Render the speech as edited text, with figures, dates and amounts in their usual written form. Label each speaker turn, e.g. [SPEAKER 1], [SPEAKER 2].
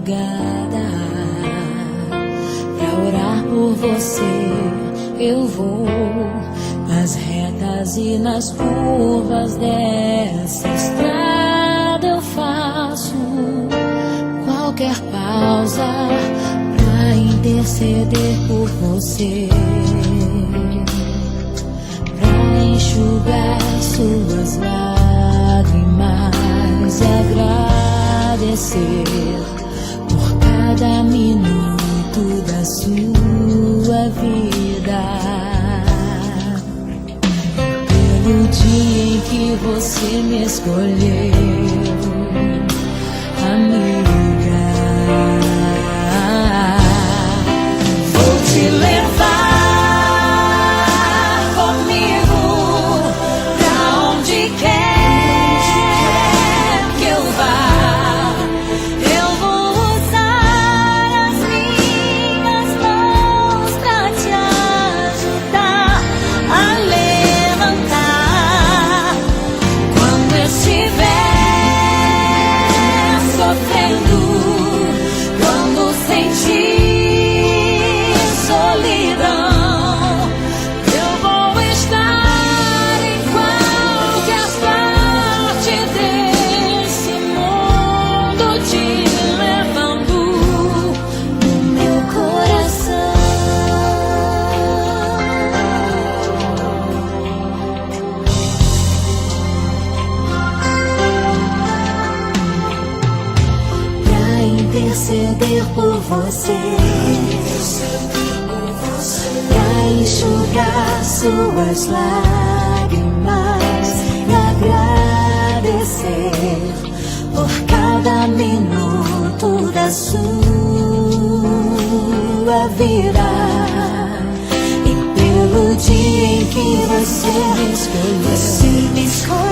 [SPEAKER 1] madrugada pra orar por você. Eu vou nas retas e nas curvas dessa estrada. Eu faço qualquer pausa pra interceder por você, pra enxugar suas lágrimas e agradecer por cada minuto da sua vida, pelo dia em que você me escolheu, amiga. Vou te levar comigo pra onde quer que eu vá. Eu vou usar as minhas mãos pra te ajudar a levantar quando estiver sofrendo, quando sentir solidão. Eu vou estar em qualquer parte desse mundo, te levando no meu coração. Pra interceder por você, pra enxugar suas lágrimas e agradecer por cada minuto da sua vida, e pelo dia em que você me escolheu.